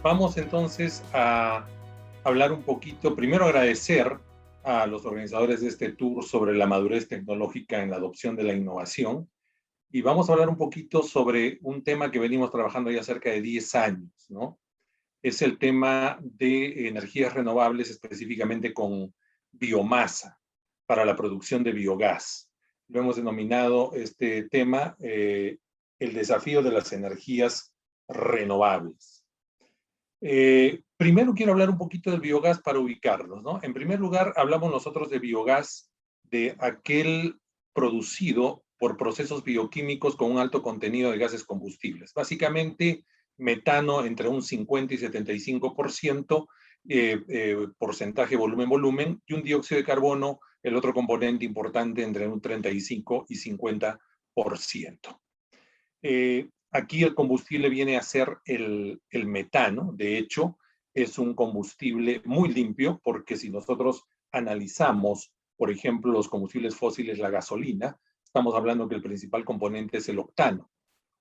Vamos entonces a hablar un poquito, primero agradecer a los organizadores de este tour sobre la madurez tecnológica en la adopción de la innovación y vamos a hablar un poquito sobre un tema que venimos trabajando ya cerca de 10 años, ¿no? Es el tema de energías renovables, específicamente con biomasa para la producción de biogás. Lo hemos denominado este tema el desafío de las energías renovables. Primero quiero hablar un poquito del biogás para ubicarnos, ¿no? En primer lugar, hablamos nosotros de biogás, de aquel producido por procesos bioquímicos con un alto contenido de gases combustibles. Básicamente, metano entre un 50 y 75%, porcentaje volumen-volumen, y un dióxido de carbono, el otro componente importante, entre un 35 y 50%. Aquí el combustible viene a ser el metano. De hecho, es un combustible muy limpio porque si nosotros analizamos, por ejemplo, los combustibles fósiles, la gasolina, estamos hablando que el principal componente es el octano,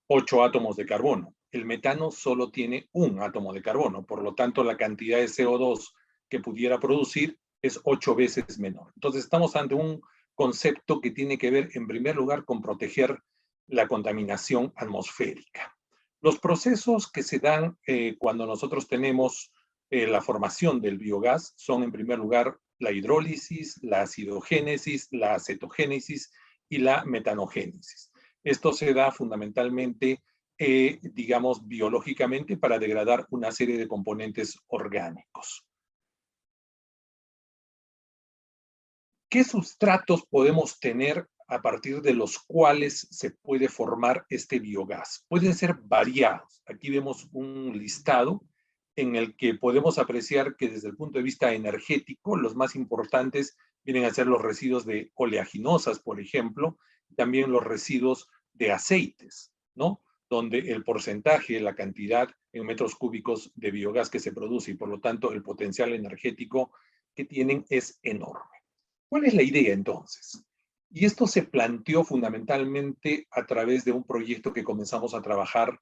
8 átomos de carbono. El metano solo tiene un átomo de carbono, por lo tanto la cantidad de CO2 que pudiera producir es 8 veces menor. Entonces estamos ante un concepto que tiene que ver en primer lugar con proteger la contaminación atmosférica. Los procesos que se dan cuando nosotros tenemos la formación del biogás son en primer lugar la hidrólisis, la acidogénesis, la acetogénesis y la metanogénesis. Esto se da fundamentalmente, digamos, biológicamente para degradar una serie de componentes orgánicos. ¿Qué sustratos podemos tener a partir de los cuales se puede formar este biogás? Pueden ser variados. Aquí vemos un listado en el que podemos apreciar que desde el punto de vista energético, los más importantes vienen a ser los residuos de oleaginosas, por ejemplo, también los residuos de aceites, ¿no? Donde el porcentaje, la cantidad en metros cúbicos de biogás que se produce y por lo tanto el potencial energético que tienen es enorme. ¿Cuál es la idea entonces? Y esto se planteó fundamentalmente a través de un proyecto que comenzamos a trabajar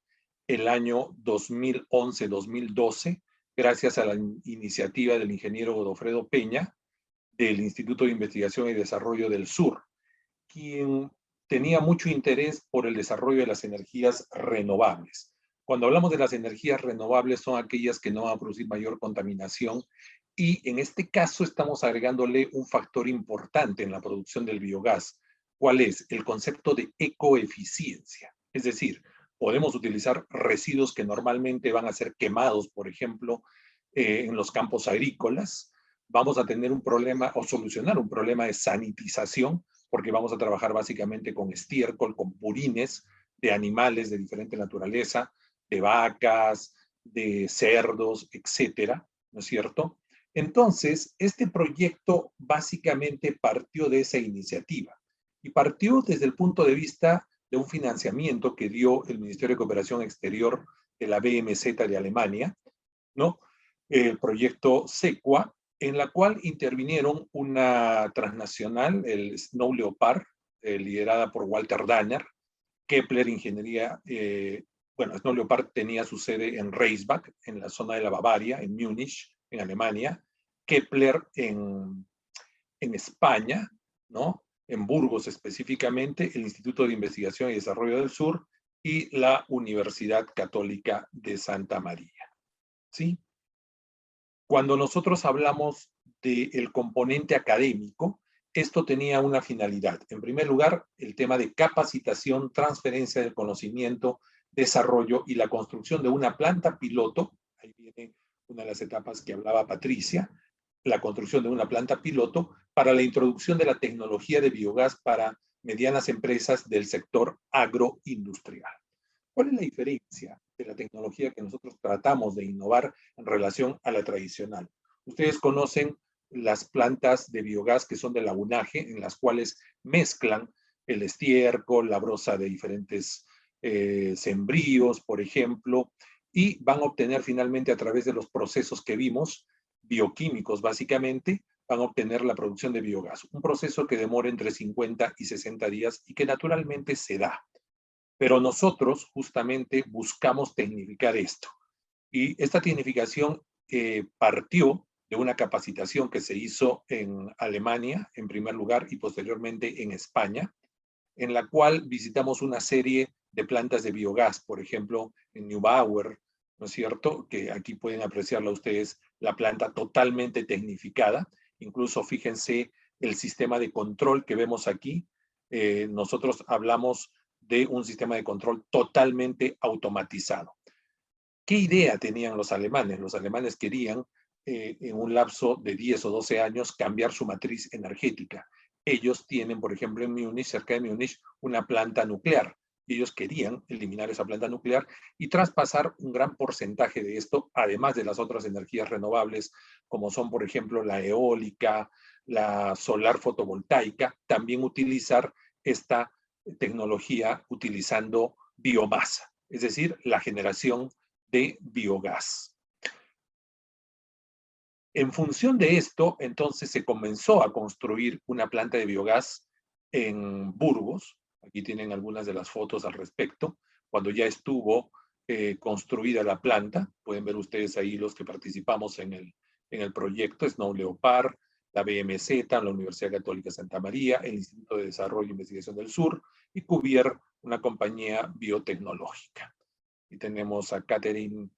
el año 2011-2012, gracias a la iniciativa del ingeniero Godofredo Peña, del Instituto de Investigación y Desarrollo del Sur, quien tenía mucho interés por el desarrollo de las energías renovables. Cuando hablamos de las energías renovables son aquellas que no van a producir mayor contaminación y en este caso estamos agregándole un factor importante en la producción del biogás. ¿Cuál es? El concepto de ecoeficiencia. Es decir, podemos utilizar residuos que normalmente van a ser quemados, por ejemplo, en los campos agrícolas. Vamos a tener un problema o solucionar un problema de sanitización porque vamos a trabajar básicamente con estiércol, con purines de animales de diferente naturaleza, de vacas, de cerdos, etcétera, ¿no es cierto? Entonces, este proyecto básicamente partió de esa iniciativa y partió desde el punto de vista de un financiamiento que dio el Ministerio de Cooperación Exterior de la BMZ de Alemania, ¿no? El proyecto SEQUA, en la cual intervinieron una transnacional, el Snow Leopard, liderada por Walter Danner, Kepler Ingeniería, bueno, Snow Leopard tenía su sede en Reisbach, en la zona de la Bavaria, en Múnich, en Alemania, Kepler en España, ¿no? En Burgos específicamente, el Instituto de Investigación y Desarrollo del Sur y la Universidad Católica de Santa María, ¿sí? Cuando nosotros hablamos del componente académico, esto tenía una finalidad. En primer lugar, el tema de capacitación, transferencia del conocimiento, desarrollo y la construcción de una planta piloto. Ahí viene una de las etapas que hablaba Patricia, la construcción de una planta piloto para la introducción de la tecnología de biogás para medianas empresas del sector agroindustrial. ¿Cuál es la diferencia de la tecnología que nosotros tratamos de innovar en relación a la tradicional? Ustedes conocen las plantas de biogás que son de lagunaje, en las cuales mezclan el estiércol, la brosa de diferentes sembríos, por ejemplo, y van a obtener finalmente a través de los procesos que vimos, bioquímicos básicamente, van a obtener la producción de biogás. Un proceso que demora entre 50 y 60 días y que naturalmente se da. Pero nosotros justamente buscamos tecnificar esto. Y esta tecnificación partió de una capacitación que se hizo en Alemania, en primer lugar, y posteriormente en España, en la cual visitamos una serie de plantas de biogás, por ejemplo, en Neubauer, ¿no es cierto? Que aquí pueden apreciarla ustedes, la planta totalmente tecnificada. Incluso fíjense el sistema de control que vemos aquí. Nosotros hablamos de un sistema de control totalmente automatizado. ¿Qué idea tenían los alemanes? Los alemanes querían, en un lapso de 10 o 12 años, cambiar su matriz energética. Ellos tienen, por ejemplo, en Múnich, cerca de Múnich, una planta nuclear. Y ellos querían eliminar esa planta nuclear y traspasar un gran porcentaje de esto, además de las otras energías renovables, como son, por ejemplo, la eólica, la solar fotovoltaica, también utilizar esta tecnología utilizando biomasa, es decir, la generación de biogás. En función de esto, entonces se comenzó a construir una planta de biogás en Burgos. Aquí tienen algunas de las fotos al respecto. Cuando ya estuvo construida la planta, pueden ver ustedes ahí los que participamos en el proyecto, Snow Leopard, la BMZ, la Universidad Católica Santa María, el Instituto de Desarrollo e Investigación del Sur y Cuvier, una compañía biotecnológica. Y tenemos a Catherine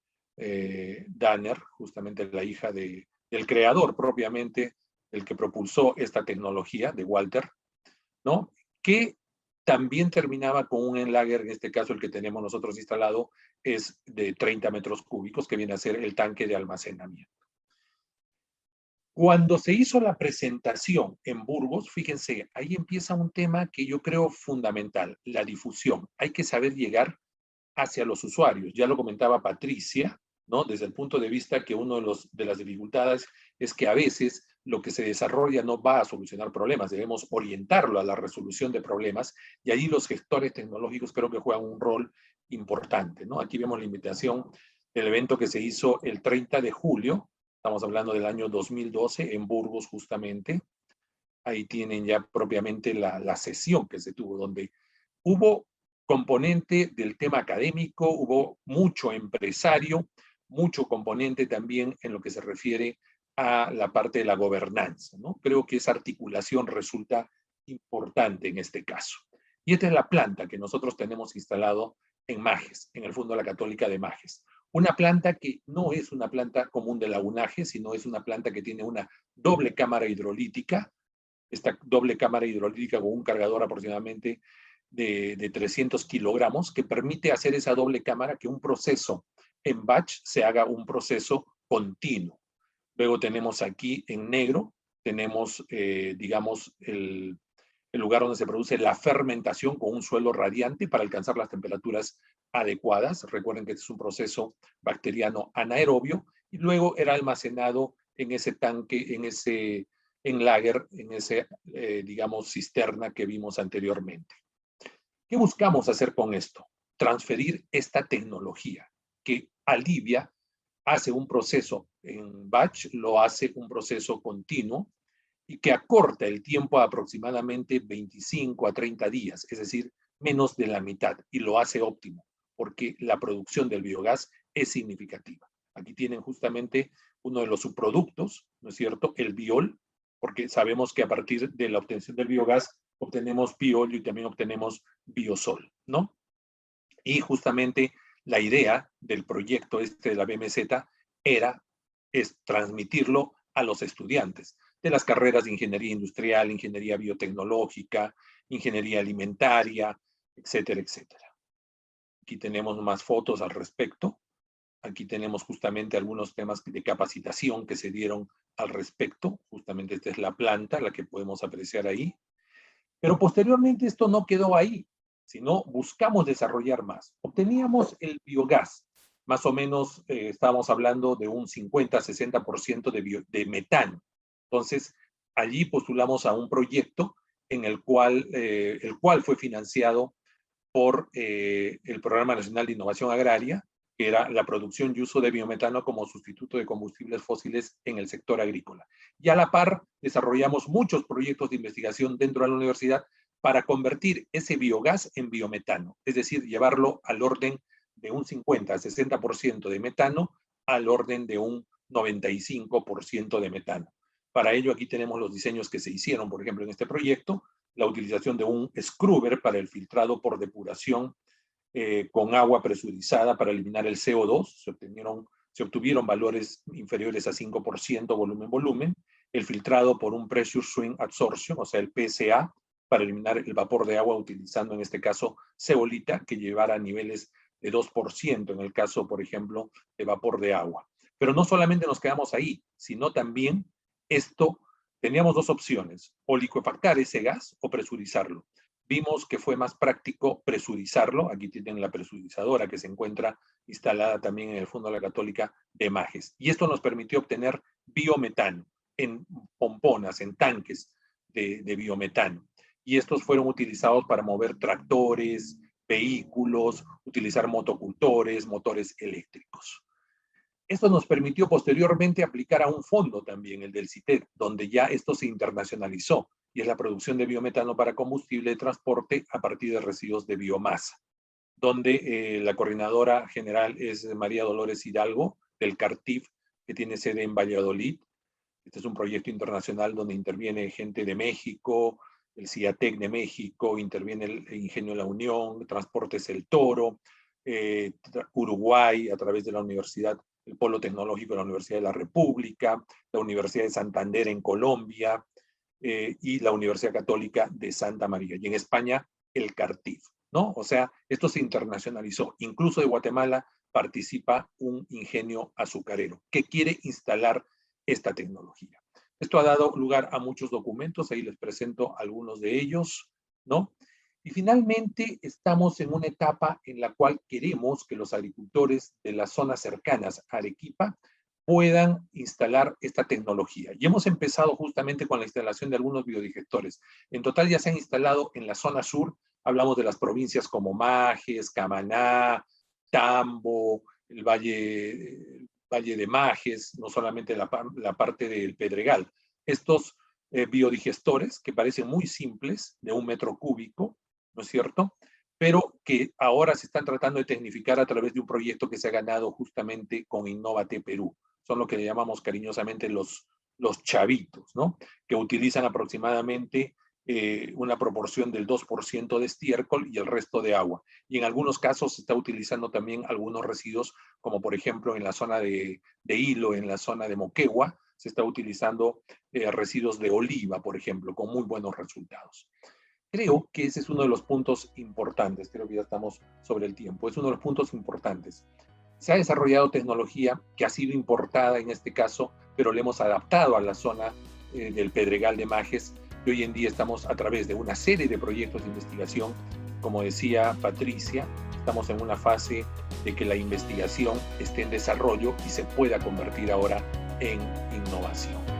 Danner, justamente la hija del creador propiamente, el que propulsó esta tecnología, de Walter, ¿no? Que también terminaba con un enlager, en este caso el que tenemos nosotros instalado, es de 30 metros cúbicos, que viene a ser el tanque de almacenamiento. Cuando se hizo la presentación en Burgos, fíjense, ahí empieza un tema que yo creo fundamental, la difusión. Hay que saber llegar hacia los usuarios. Ya lo comentaba Patricia, ¿no? Desde el punto de vista que uno de las dificultades es que a veces lo que se desarrolla no va a solucionar problemas, debemos orientarlo a la resolución de problemas y ahí los gestores tecnológicos creo que juegan un rol importante, ¿no? Aquí vemos la invitación del evento que se hizo el 30 de julio, estamos hablando del año 2012 en Burgos justamente. Ahí tienen ya propiamente la sesión que se tuvo, donde hubo componente del tema académico, hubo mucho empresario, mucho componente también en lo que se refiere a la parte de la gobernanza, ¿no? Creo que esa articulación resulta importante en este caso. Y esta es la planta que nosotros tenemos instalado en Majes, en el Fondo de la Católica de Majes. Una planta que no es una planta común de lagunaje, sino es una planta que tiene una doble cámara hidrolítica, esta doble cámara hidrolítica con un cargador aproximadamente de 300 kilogramos, que permite hacer esa doble cámara que un proceso en batch se haga un proceso continuo. Luego tenemos aquí en negro, tenemos, digamos, el lugar donde se produce la fermentación con un suelo radiante para alcanzar las temperaturas adecuadas. Recuerden que este es un proceso bacteriano anaerobio y luego era almacenado en ese tanque, en ese lager, en ese, digamos, cisterna que vimos anteriormente. ¿Qué buscamos hacer con esto? Transferir esta tecnología que alivia, hace un proceso en batch, lo hace un proceso continuo y que acorta el tiempo a aproximadamente 25 a 30 días, es decir, menos de la mitad, y lo hace óptimo, porque la producción del biogás es significativa. Aquí tienen justamente uno de los subproductos, ¿no es cierto? El biol, porque sabemos que a partir de la obtención del biogás obtenemos biolio y también obtenemos biosol, ¿no? Y justamente la idea del proyecto este de la BMZ es transmitirlo a los estudiantes de las carreras de ingeniería industrial, ingeniería biotecnológica, ingeniería alimentaria, etcétera, etcétera. Aquí tenemos más fotos al respecto. Aquí tenemos justamente algunos temas de capacitación que se dieron al respecto. Justamente esta es la planta, la que podemos apreciar ahí. Pero posteriormente esto no quedó ahí, sino buscamos desarrollar más. Obteníamos el biogás, más o menos estábamos hablando de un 50-60% de metano. Entonces, allí postulamos a un proyecto en el cual fue financiado por el Programa Nacional de Innovación Agraria, que era la producción y uso de biometano como sustituto de combustibles fósiles en el sector agrícola. Y a la par, desarrollamos muchos proyectos de investigación dentro de la universidad para convertir ese biogás en biometano, es decir, llevarlo al orden de un 50-60% de metano al orden de un 95% de metano. Para ello, aquí tenemos los diseños que se hicieron, por ejemplo, en este proyecto, la utilización de un scrubber para el filtrado por depuración con agua presurizada para eliminar el CO2. Se obtuvieron valores inferiores a 5% volumen-volumen. El filtrado por un Pressure Swing Adsorption, o sea, el PSA, para eliminar el vapor de agua utilizando en este caso zeolita, que llevara a niveles de 2% en el caso, por ejemplo, de vapor de agua. Pero no solamente nos quedamos ahí, sino también teníamos dos opciones, o liquefactar ese gas o presurizarlo. Vimos que fue más práctico presurizarlo. Aquí tienen la presurizadora que se encuentra instalada también en el Fondo de la Católica de Majes. Y esto nos permitió obtener biometano en pomponas, en tanques de biometano. Y estos fueron utilizados para mover tractores, vehículos, utilizar motocultores, motores eléctricos. Esto nos permitió posteriormente aplicar a un fondo también, el del CITED, donde ya esto se internacionalizó, y es la producción de biometano para combustible de transporte a partir de residuos de biomasa, donde la coordinadora general es María Dolores Hidalgo, del CARTIF, que tiene sede en Valladolid. Este es un proyecto internacional donde interviene gente de México, el CIATEC de México, interviene el Ingenio La Unión, Transportes El Toro, Uruguay, a través de la Universidad, el Polo Tecnológico de la Universidad de la República, la Universidad de Santander en Colombia y la Universidad Católica de Santa María. Y en España, el CARTIF, ¿no? O sea, esto se internacionalizó. Incluso de Guatemala participa un ingenio azucarero que quiere instalar esta tecnología. Esto ha dado lugar a muchos documentos, ahí les presento algunos de ellos, ¿no? Y finalmente estamos en una etapa en la cual queremos que los agricultores de las zonas cercanas a Arequipa puedan instalar esta tecnología. Y hemos empezado justamente con la instalación de algunos biodigestores. En total ya se han instalado en la zona sur, hablamos de las provincias como Majes, Camaná, Tambo, el Valle de Majes, no solamente la parte del Pedregal. Estos biodigestores, que parecen muy simples, de 1 metro cúbico, ¿no es cierto? Pero que ahora se están tratando de tecnificar a través de un proyecto que se ha ganado justamente con Innovate Perú. Son lo que le llamamos cariñosamente los chavitos, ¿no? Que utilizan aproximadamente una proporción del 2% de estiércol y el resto de agua. Y en algunos casos se está utilizando también algunos residuos, como por ejemplo en la zona de Hilo, en la zona de Moquegua, se está utilizando residuos de oliva, por ejemplo, con muy buenos resultados. Creo que ese es uno de los puntos importantes, creo que ya estamos sobre el tiempo, es uno de los puntos importantes. Se ha desarrollado tecnología que ha sido importada en este caso, pero le hemos adaptado a la zona del Pedregal de Majes, y hoy en día estamos a través de una serie de proyectos de investigación, como decía Patricia, estamos en una fase de que la investigación esté en desarrollo y se pueda convertir ahora en innovación.